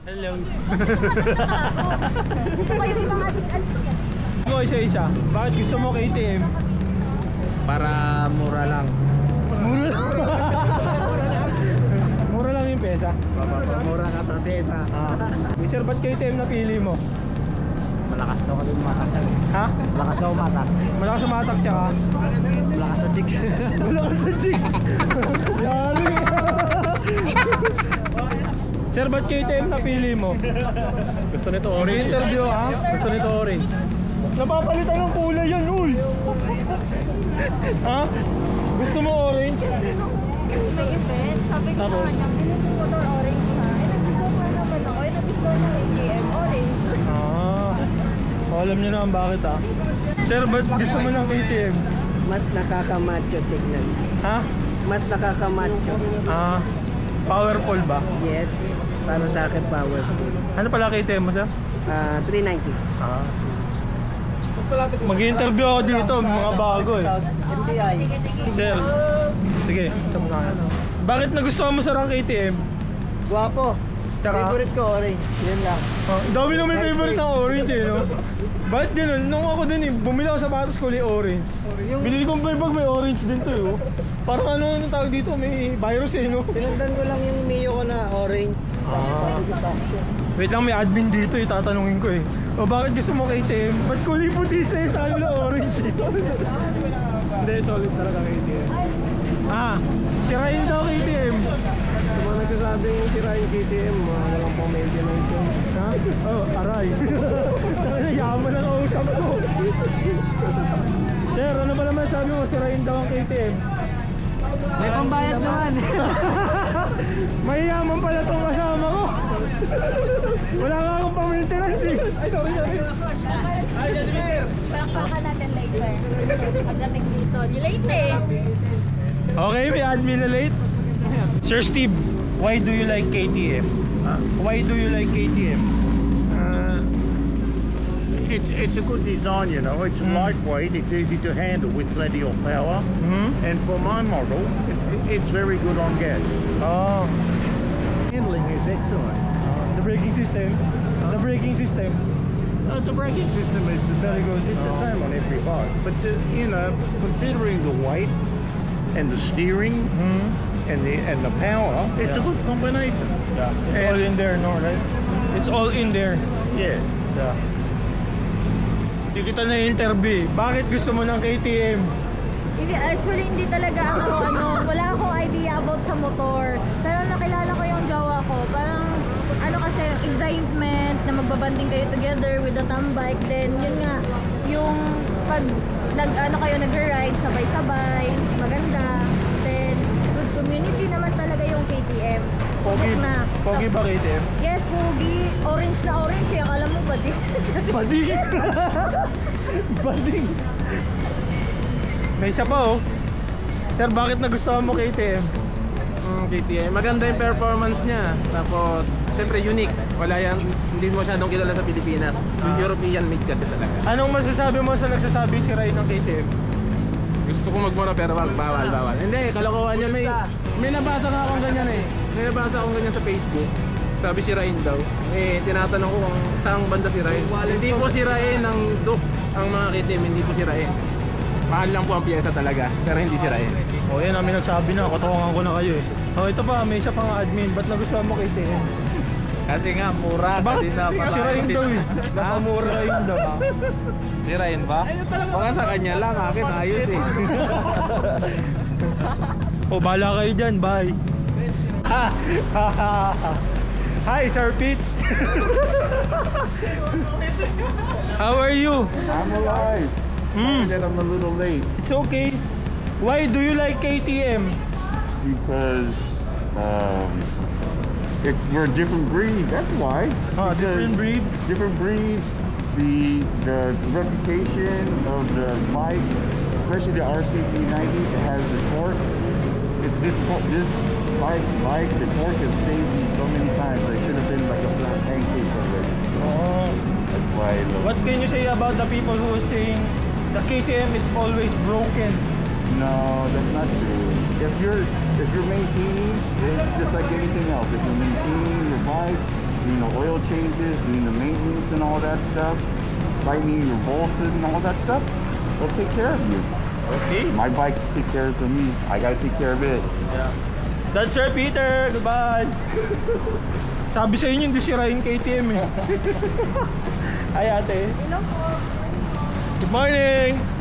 Hello. Gusto ko yung mga Mo isa-isa. Bakit gusto mo KTM? Para mura lang. Mura lang. Mura lang yung pesa. Mura ka sa pesa. Sir, ba't KTM napili mo? Malakas daw kasi umatak. Ha? Malakas daw umatak. Malakas umatak tsaka? Malakas sa chick. Malakas sa chick. Yari. Sir, ba't KTM napili mo? Gusto nito orange. Interview ha? Gusto nito orange. Napapalitan ng kulay yan, uy! Ha? Gusto mo orange? may event. Sabi ko sa kanya, bilhin mo motor orange ha. Eh, nag-gusto naman ako. Eh, nag-gusto ng ATM orange. Alam niyo naman bakit ha? Sir, ba't gusto mo ng KTM? Mas nakakamacho tignan. Ha? Mas nakakamacho. Powerful ba? Yes. Para sa akin powerful. Ano pala KTM mo, sir? 390. Mag-interview ako dito, mga bago eh. MDI. Sir, sige, saan mo na. Bakit nagustuhan mo sir ang KTM? Guwapo. Tsaka? Favorite ko orange. Yan lang. Dami na may favorite ng orange eh, no? Bakit ganun? Nung ako din eh, bumili ako sa sapatos kulay orange. Binili kong bag may orange din to eh, oh. Parang ano yung tawag dito, may virus eh, no? Sinundan ko lang yung Mio ko na orange. Wait lang, may admin dito eh, tatanungin ko eh. O bakit gusto mo KTM? Ba't kulay puti sa saan na orange eh? Hindi, solid talaga KTM. Sirain daw KTM. Sa mga nagsasabi yung sira yung KTM, walang pang maintenance yun. Ha? Oh, aray. Yaman ang usap ko. Sir, ano ba naman sabi mo, sirain daw ang KTM? May pambayad naman. Mayayaman pala itong kasama ko. Wala nga akong pang-maintenance eh. Ay, sorry. Palakpakan natin later. Pagdating dito. Late eh. Okay, may admin na late. Sir Steve, why do you like KTM? Why do you like KTM? It's a good design, you know. It's lightweight, it's easy to handle with plenty of power. And for my model, it's very good on gas. Oh, Handling is excellent. the braking system. The braking system. The braking system is very good. It's the same on every bike. But, you know, considering the weight and the steering and the power, it's a good combination. Yeah, it's all in there, no, right? It's all in there. Yeah. Yeah. Hindi kita na-interview. Bakit gusto mo ng KTM? Actually, hindi talaga ako, wala akong idea about sa motor. Pero nakilala ko yung jowa ko. Parang, kasi, excitement na magbabanding kayo together with the tambike. Then, yun nga, yung pag, kayo nag-ride, sabay-sabay, maganda. Then, good community naman talaga yung KTM. Pogi, Na. pogi ba KTM? Yes, pogi. Orange na orange. Akala mo ba din? Bading! Bading! May isa pa oh. Sir, bakit nagustuhan mo KTM? KTM. Maganda yung performance niya. Tapos, siyempre unique. Wala yan, hindi mo masyadong kilala sa Pilipinas. Yung European made kasi talaga. Anong masasabi mo sa nagsasabing sirain ng KTM? Gusto ko magmura pero bawal. Hindi, kalokohan yan. May nabasa nga akong ganyan eh. May nabasa akong ganyan sa Facebook. Sabi sirain daw. Tinatanong ko kung saan banda sirain. Hindi po sirain ng Duke ang mga KTM, hindi po sirain. Mahal lang po ang piyesa talaga, pero hindi sirain. O yan, namin nagsabi na, katungan ko na kayo eh. O ito pa, may isa pang admin. Ba't nagustuhan mo KTM? Kasi nga, mura. Bakit? Sirain daw eh. Napamura yun daw. Sirain ba? Baka sa kanya lang, akin ayos eh. O bala kayo dyan, bye. Hi, Sir Pete. How are you? I'm alive. That I'm a little late It's okay. Why do you like KTM? because we're a different breed. That's why. Different breed? Different breed. The reputation of the bike, especially the RCP 90, it has the torque. This bike, the torque has saved me so many times. I should have been like a flat pancake already. Oh. That's why I love What can you say about the people who are saying the KTM is always broken? No, that's not true. If you're maintaining, it's just like anything else. If you're maintaining your bike, doing the oil changes, doing the maintenance and all that stuff, tightening your bolts and all that stuff, they'll take care of you. Okay. My bike takes care of me. I gotta take care of it. Yeah. That's Sir Peter. Goodbye. Sabi sa inyo, hindi sirain KTM eh. Ay ate. Hello po. Good morning.